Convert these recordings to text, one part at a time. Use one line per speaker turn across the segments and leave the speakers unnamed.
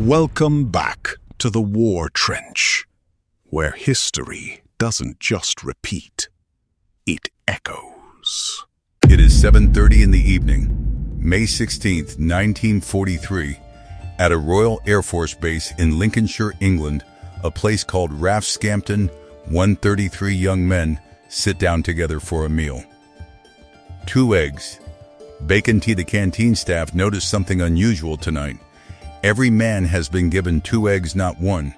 Welcome back to the War Trench, where history doesn't just repeat, it echoes.
It is 7:30 in the evening, May 16th, 1943, at a Royal Air Force base in Lincolnshire, England, a place called RAF Scampton. 133 young men sit down together for a meal. 2 eggs. Bacon tea. The canteen staff noticed something unusual tonight. Every man has been given 2 eggs, not 1.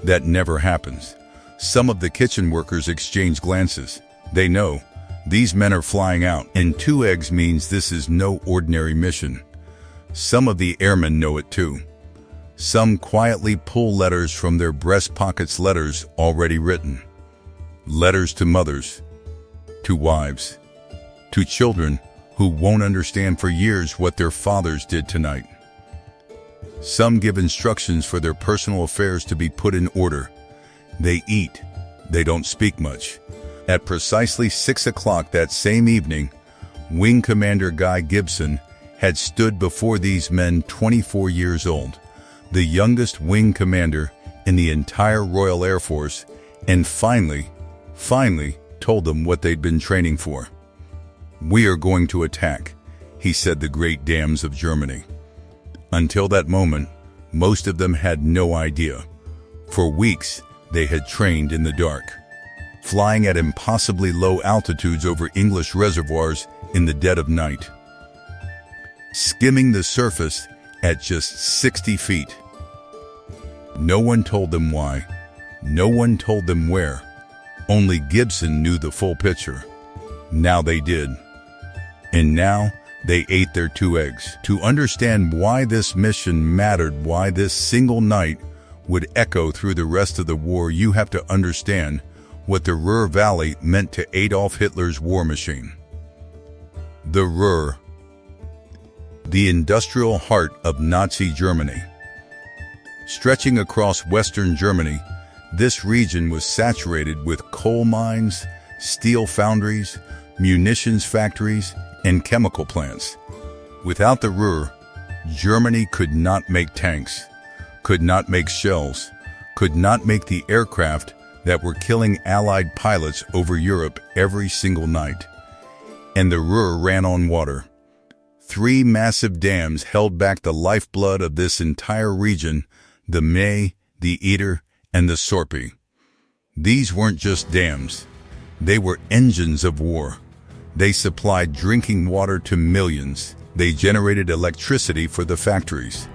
That never happens. Some of the kitchen workers exchange glances. They know these men are flying out, and 2 eggs means this is no ordinary mission. Some of the airmen know it too. Some quietly pull letters from their breast pockets, letters already written. Letters to mothers, to wives, to children who won't understand for years what their fathers did tonight. Some give instructions for their personal affairs to be put in order. They eat. They don't speak much. At precisely 6 o'clock that same evening, Wing Commander Guy Gibson had stood before these men, 24 years old, the youngest wing commander in the entire Royal Air Force, and finally told them what they'd been training for. "We are going to attack," he said, "the great dams of Germany." Until that moment, most of them had no idea. For weeks, they had trained in the dark, flying at impossibly low altitudes over English reservoirs in the dead of night, skimming the surface at just 60 feet. No one told them why. No one told them where. Only Gibson knew the full picture. Now they did. And now they ate their 2 eggs. To understand why this mission mattered, why this single night would echo through the rest of the war, you have to understand what the Ruhr Valley meant to Adolf Hitler's war machine. The Ruhr, the industrial heart of Nazi Germany. Stretching across western Germany, this region was saturated with coal mines, steel foundries, munitions factories, and chemical plants. Without the Ruhr, Germany could not make tanks, could not make shells, could not make the aircraft that were killing Allied pilots over Europe every single night. And the Ruhr ran on water. 3 massive dams held back the lifeblood of this entire region, the Möhne, the Eder, and the Sorpe. These weren't just dams. They were engines of war. They supplied drinking water to millions. They generated electricity for the factories.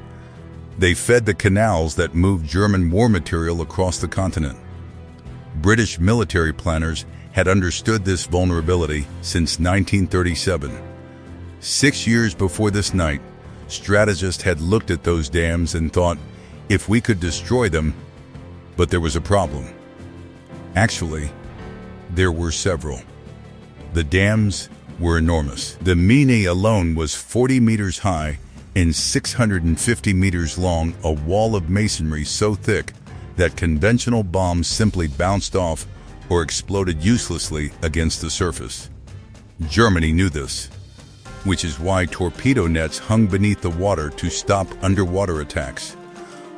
They fed the canals that moved German war material across the continent. British military planners had understood this vulnerability since 1937. 6 years before this night, strategists had looked at those dams and thought, if we could destroy them. But there was a problem. Actually, there were several. The dams were enormous. The Möhne alone was 40 meters high and 650 meters long, a wall of masonry so thick that conventional bombs simply bounced off or exploded uselessly against the surface. Germany knew this, which is why torpedo nets hung beneath the water to stop underwater attacks,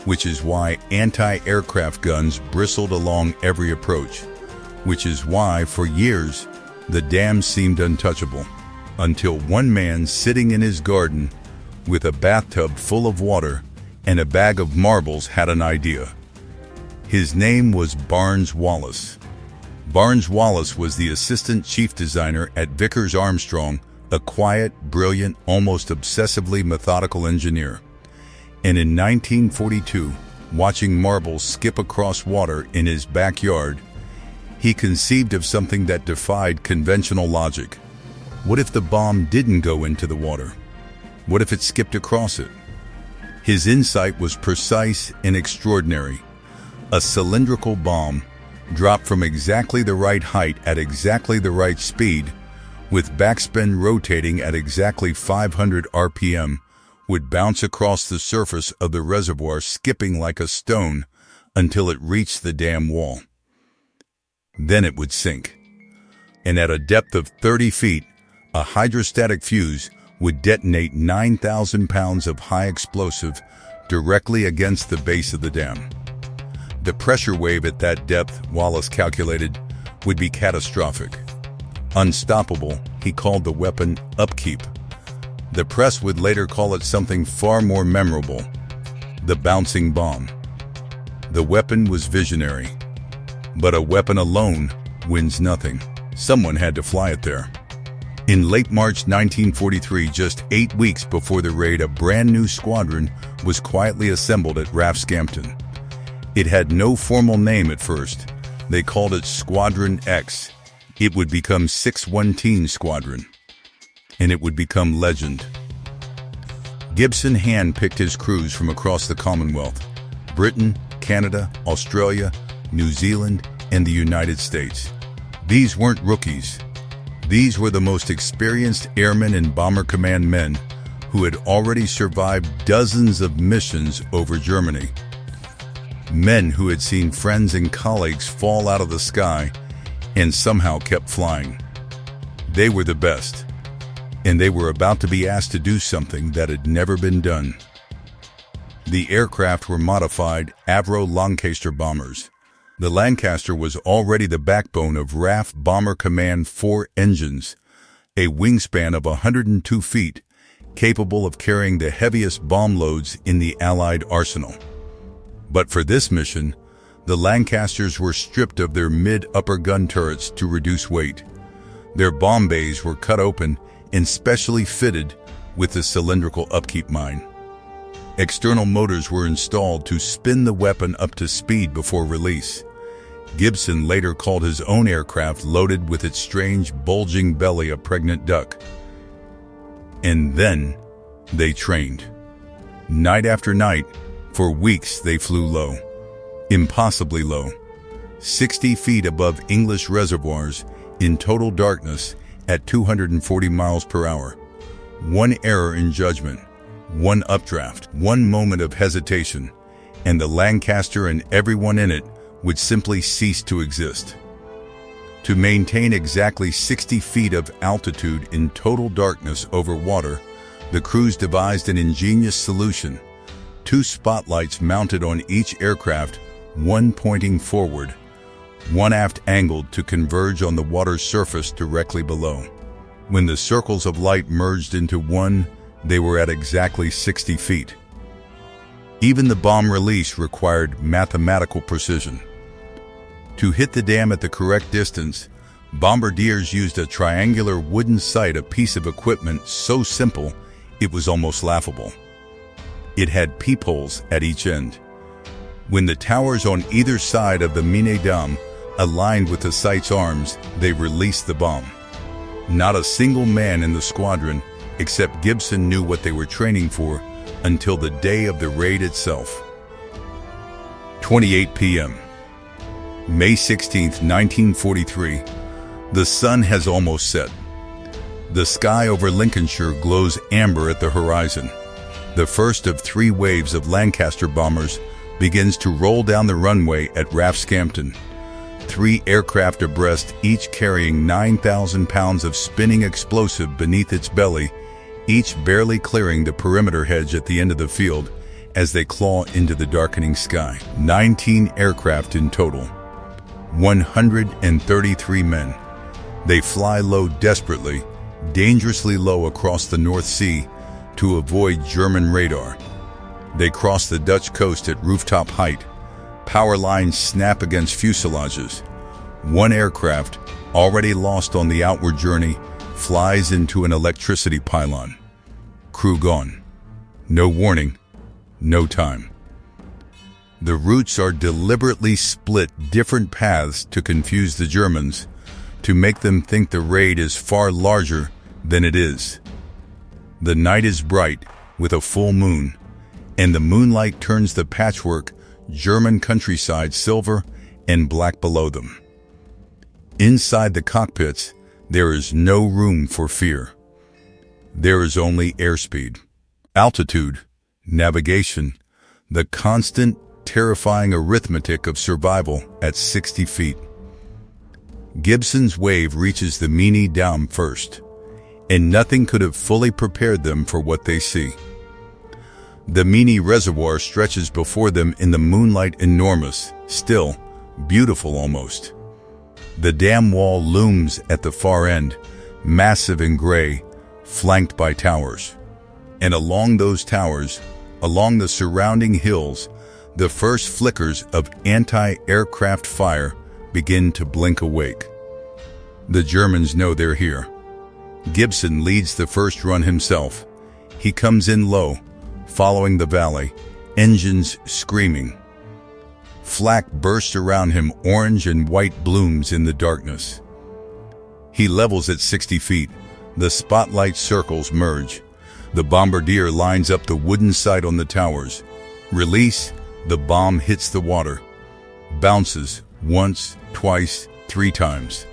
which is why anti-aircraft guns bristled along every approach, which is why, for years, the dams seemed untouchable, until one man sitting in his garden with a bathtub full of water and a bag of marbles had an idea. His name was Barnes Wallis. Barnes Wallis was the assistant chief designer at Vickers Armstrong, a quiet, brilliant, almost obsessively methodical engineer. And in 1942, watching marbles skip across water in his backyard, he conceived of something that defied conventional logic. What if the bomb didn't go into the water? What if it skipped across it? His insight was precise and extraordinary. A cylindrical bomb, dropped from exactly the right height at exactly the right speed, with backspin rotating at exactly 500 RPM, would bounce across the surface of the reservoir, skipping like a stone until it reached the dam wall. Then it would sink. And at a depth of 30 feet, a hydrostatic fuse would detonate 9,000 pounds of high explosive directly against the base of the dam. The pressure wave at that depth, Wallis calculated, would be catastrophic. Unstoppable, he called the weapon upkeep. The press would later call it something far more memorable, the bouncing bomb. The weapon was visionary, but a weapon alone wins nothing. Someone had to fly it there. In late March 1943, just 8 weeks before the raid, a brand new squadron was quietly assembled at RAF Scampton. It had no formal name at first. They called it Squadron X. It would become 619 Squadron, and it would become legend. Gibson hand-picked his crews from across the Commonwealth: Britain, Canada, Australia, New Zealand, and the United States. These weren't rookies. These were the most experienced Airmen and Bomber Command men who had already survived dozens of missions over Germany. Men who had seen friends and colleagues fall out of the sky and somehow kept flying. They were the best, and they were about to be asked to do something that had never been done. The aircraft were modified Avro Lancaster bombers. The Lancaster was already the backbone of RAF Bomber Command 4 engines, a wingspan of 102 feet, capable of carrying the heaviest bomb loads in the Allied arsenal. But for this mission, the Lancasters were stripped of their mid-upper gun turrets to reduce weight. Their bomb bays were cut open and specially fitted with the cylindrical upkeep mine. External motors were installed to spin the weapon up to speed before release. Gibson later called his own aircraft, loaded with its strange, bulging belly, a pregnant duck. And then they trained. Night after night, for weeks they flew low. Impossibly low. 60 feet above English reservoirs, in total darkness, at 240 miles per hour. One error in judgment, one updraft, one moment of hesitation, and the Lancaster and everyone in it would simply cease to exist. To maintain exactly 60 feet of altitude in total darkness over water, the crews devised an ingenious solution: 2 spotlights mounted on each aircraft, one pointing forward, one aft angled to converge on the water's surface directly below. When the circles of light merged into one, they were at exactly 60 feet. Even the bomb release required mathematical precision. To hit the dam at the correct distance, bombardiers used a triangular wooden sight, a piece of equipment so simple it was almost laughable. It had peepholes at each end. When the towers on either side of the Möhne Dam aligned with the sight's arms, they released the bomb. Not a single man in the squadron, except Gibson, knew what they were training for until the day of the raid itself. 28 p.m. May 16, 1943. The sun has almost set. The sky over Lincolnshire glows amber at the horizon. The first of 3 waves of Lancaster bombers begins to roll down the runway at RAF Scampton. 3 aircraft abreast, each carrying 9,000 pounds of spinning explosive beneath its belly, each barely clearing the perimeter hedge at the end of the field as they claw into the darkening sky. 19 aircraft in total. 133 men. They fly low desperately, dangerously low across the North Sea to avoid German radar. They cross the Dutch coast at rooftop height. Power lines snap against fuselages. One aircraft, already lost on the outward journey, flies into an electricity pylon. Crew gone. No warning, no time. The routes are deliberately split different paths to confuse the Germans, to make them think the raid is far larger than it is. The night is bright, with a full moon, and the moonlight turns the patchwork German countryside silver and black below them. Inside the cockpits, there is no room for fear. There is only airspeed, altitude, navigation, the constant, terrifying arithmetic of survival at 60 feet. Gibson's wave reaches the Möhne Dam first, and nothing could have fully prepared them for what they see. The Möhne Reservoir stretches before them in the moonlight, enormous, still, beautiful almost. The dam wall looms at the far end, massive and gray, flanked by towers. And along those towers, along the surrounding hills, the first flickers of anti-aircraft fire begin to blink awake. The Germans know they're here. Gibson leads the first run himself. He comes in low, following the valley, engines screaming. Flak bursts around him, orange and white blooms in the darkness. He levels at 60 feet. The spotlight circles merge. The bombardier lines up the wooden sight on the towers. Release, the bomb hits the water. Bounces, once, twice, 3 times.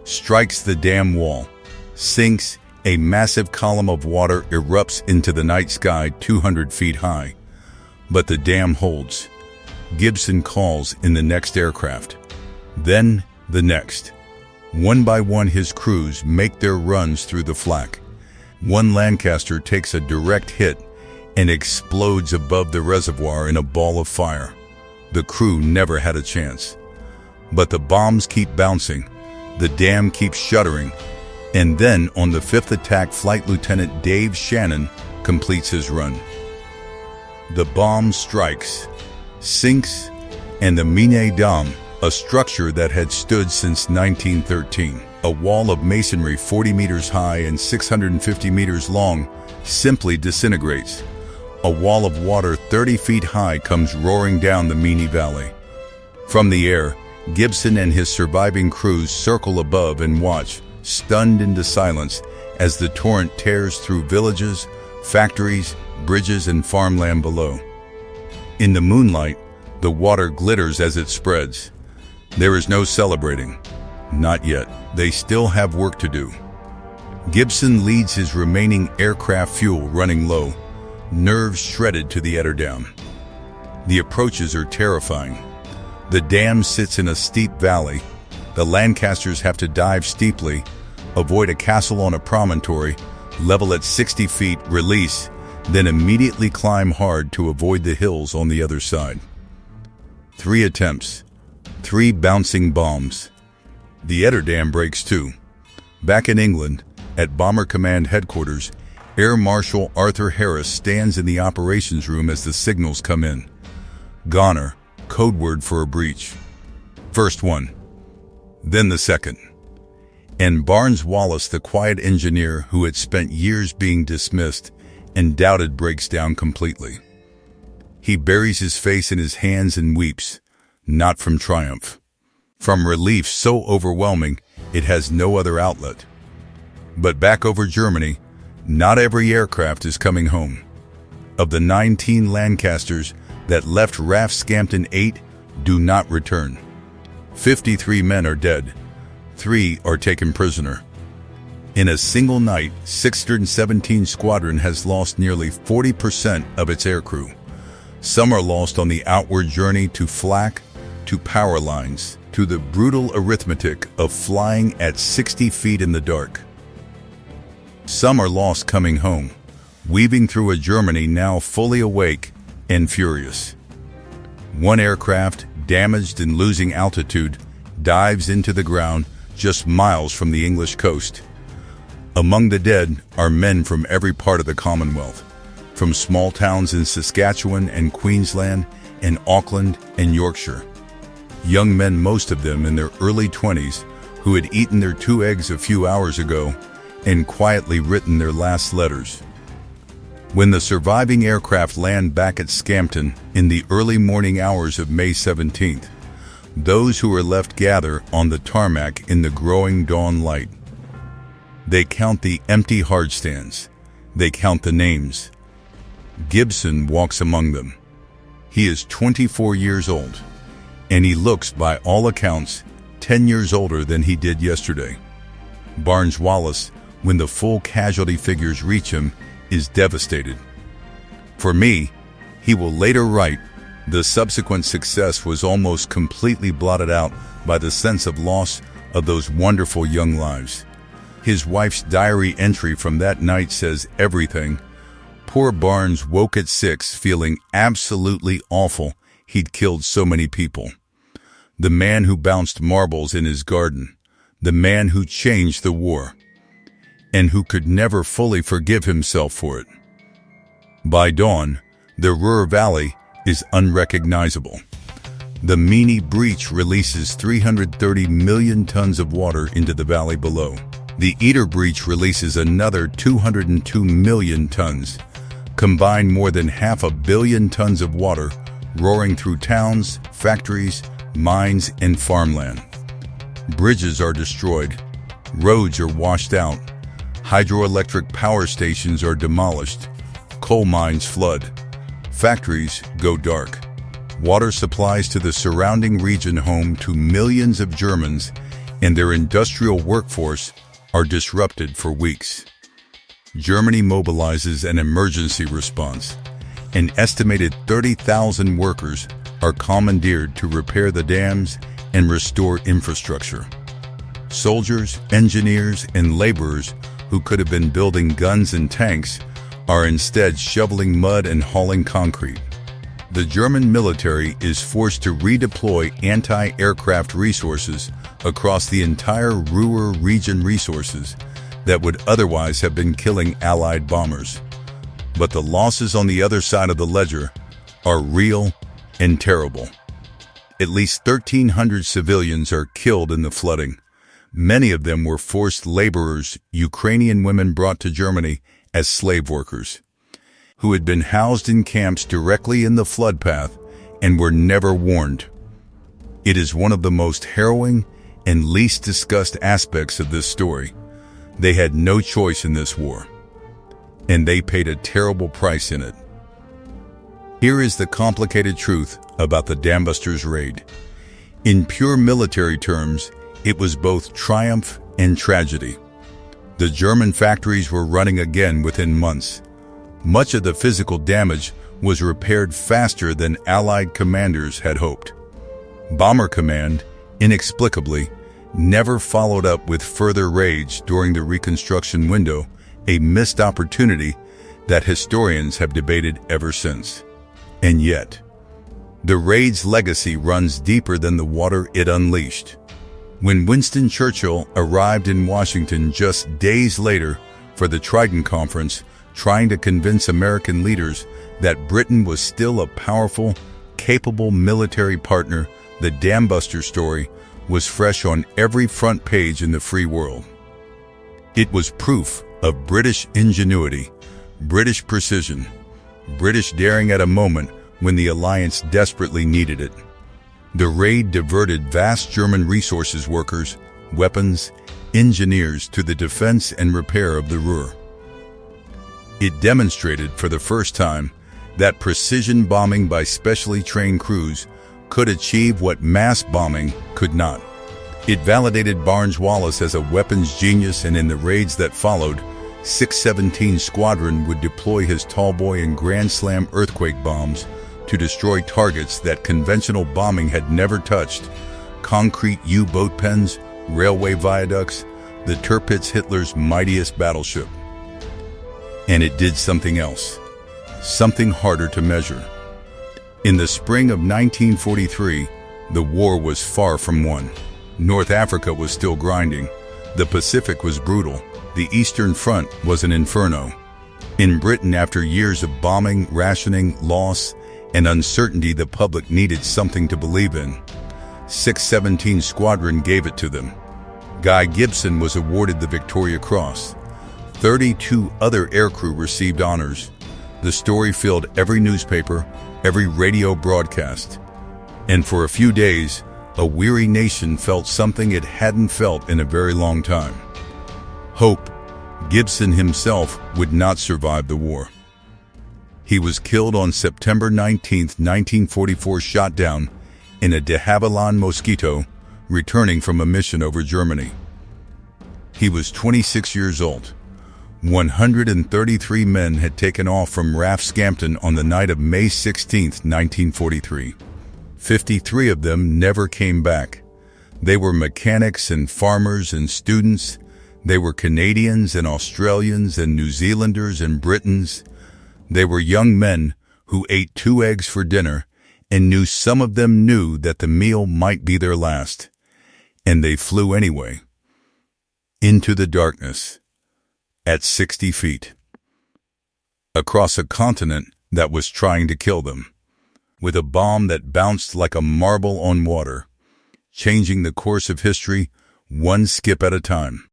Strikes the dam wall. Sinks, a massive column of water erupts into the night sky 200 feet high. But the dam holds. Gibson calls in the next aircraft. Then the next. One by one his crews make their runs through the flak. One Lancaster takes a direct hit and explodes above the reservoir in a ball of fire. The crew never had a chance. But the bombs keep bouncing. The dam keeps shuddering. And then on the 5th attack, Flight Lieutenant Dave Shannon completes his run. The bomb strikes, sinks, and the Möhne Dam, a structure that had stood since 1913, a wall of masonry 40 meters high and 650 meters long, simply disintegrates. A wall of water 30 feet high comes roaring down the Möhne Valley. From the air, Gibson and his surviving crews circle above and watch, stunned into silence, as the torrent tears through villages, factories, bridges, and farmland below. In the moonlight, the water glitters as it spreads. There is no celebrating. Not yet. They still have work to do. Gibson leads his remaining aircraft fuel running low, nerves shredded to the Eder Dam. The approaches are terrifying. The dam sits in a steep valley. The Lancasters have to dive steeply, avoid a castle on a promontory, level at 60 feet, release, then immediately climb hard to avoid the hills on the other side. 3 attempts, 3 bouncing bombs. The Eder Dam breaks too. Back in England, at Bomber Command headquarters, Air Marshal Arthur Harris stands in the operations room as the signals come in. Goner, code word for a breach. First one. Then the second. And Barnes Wallis, the quiet engineer who had spent years being dismissed and doubted, breaks down completely. He buries his face in his hands and weeps, not from triumph. From relief so overwhelming it has no other outlet. But back over Germany, not every aircraft is coming home. Of the 19 Lancasters that left RAF Scampton 8 do not return. 53 men are dead. 3 are taken prisoner. In a single night, 617 Squadron has lost nearly 40% of its aircrew. Some are lost on the outward journey to flak, to power lines, to the brutal arithmetic of flying at 60 feet in the dark. Some are lost coming home, weaving through a Germany now fully awake and furious. One aircraft, damaged and losing altitude, dives into the ground just miles from the English coast. Among the dead are men from every part of the Commonwealth, from small towns in Saskatchewan and Queensland and Auckland and Yorkshire. Young men, most of them in their early 20s, who had eaten their 2 eggs a few hours ago and quietly written their last letters. When the surviving aircraft land back at Scampton in the early morning hours of May 17th, those who are left gather on the tarmac in the growing dawn light. They count the empty hardstands. They count the names. Gibson walks among them. He is 24 years old, and he looks, by all accounts, 10 years older than he did yesterday. Barnes Wallis, when the full casualty figures reach him, is devastated. For me, he will later write, the subsequent success was almost completely blotted out by the sense of loss of those wonderful young lives. His wife's diary entry from that night says everything. Poor Barnes woke at 6 feeling absolutely awful he'd killed so many people. The man who bounced marbles in his garden. The man who changed the war. And who could never fully forgive himself for it. By dawn, the Ruhr Valley is unrecognizable. The Möhne breach releases 330 million tons of water into the valley below. The Eder breach releases another 202 million tons, combined more than 500 million tons of water roaring through towns, factories, mines, and farmland. Bridges are destroyed, roads are washed out, hydroelectric power stations are demolished, coal mines flood, factories go dark. Water supplies to the surrounding region home to millions of Germans and their industrial workforce are disrupted for weeks. Germany mobilizes an emergency response. An estimated 30,000 workers are commandeered to repair the dams and restore infrastructure. Soldiers, engineers, and laborers who could have been building guns and tanks are instead shoveling mud and hauling concrete. The German military is forced to redeploy anti-aircraft resources across the entire Ruhr region, resources that would otherwise have been killing Allied bombers. But the losses on the other side of the ledger are real and terrible. At least 1,300 civilians are killed in the flooding. Many of them were forced laborers, Ukrainian women brought to Germany as slave workers, who had been housed in camps directly in the flood path and were never warned. It is one of the most harrowing and least discussed aspects of this story. They had no choice in this war, and they paid a terrible price in it. Here is the complicated truth about the Dambusters Raid. In pure military terms, it was both triumph and tragedy. The German factories were running again within months. Much of the physical damage was repaired faster than Allied commanders had hoped. Bomber Command, inexplicably, never followed up with further raids during the reconstruction window, a missed opportunity that historians have debated ever since. And yet, the raid's legacy runs deeper than the water it unleashed. When Winston Churchill arrived in Washington just days later for the Trident Conference, trying to convince American leaders that Britain was still a powerful, capable military partner, the Dambuster story was fresh on every front page in the free world. It was proof of British ingenuity, British precision, British daring at a moment when the alliance desperately needed it. The raid diverted vast German resources, workers, weapons, engineers to the defense and repair of the Ruhr. It demonstrated for the first time that precision bombing by specially trained crews could achieve what mass bombing could not. It validated Barnes Wallis as a weapons genius, and in the raids that followed, 617 Squadron would deploy his Tallboy and Grand Slam earthquake bombs to destroy targets that conventional bombing had never touched: concrete U-boat pens, railway viaducts, the Tirpitz, Hitler's mightiest battleship. And it did something else, something harder to measure. In the spring of 1943, the war was far from won. North Africa was still grinding. The Pacific was brutal. The Eastern Front was an inferno. In Britain, after years of bombing, rationing, loss, and uncertainty, the public needed something to believe in. 617 Squadron gave it to them. Guy Gibson was awarded the Victoria Cross. 32 other aircrew received honors. The story filled every newspaper, every radio broadcast. And for a few days, a weary nation felt something it hadn't felt in a very long time. Hope. Gibson himself would not survive the war. He was killed on September 19, 1944, shot down in a de Havilland Mosquito, returning from a mission over Germany. He was 26 years old. 133 men had taken off from RAF Scampton on the night of May 16, 1943. 53 of them never came back. They were mechanics and farmers and students. They were Canadians and Australians and New Zealanders and Britons. They were young men who ate 2 eggs for dinner and knew some of them knew that the meal might be their last. And they flew anyway. Into the darkness. At 60 feet. Across a continent that was trying to kill them. With a bomb that bounced like a marble on water. Changing the course of history one skip at a time.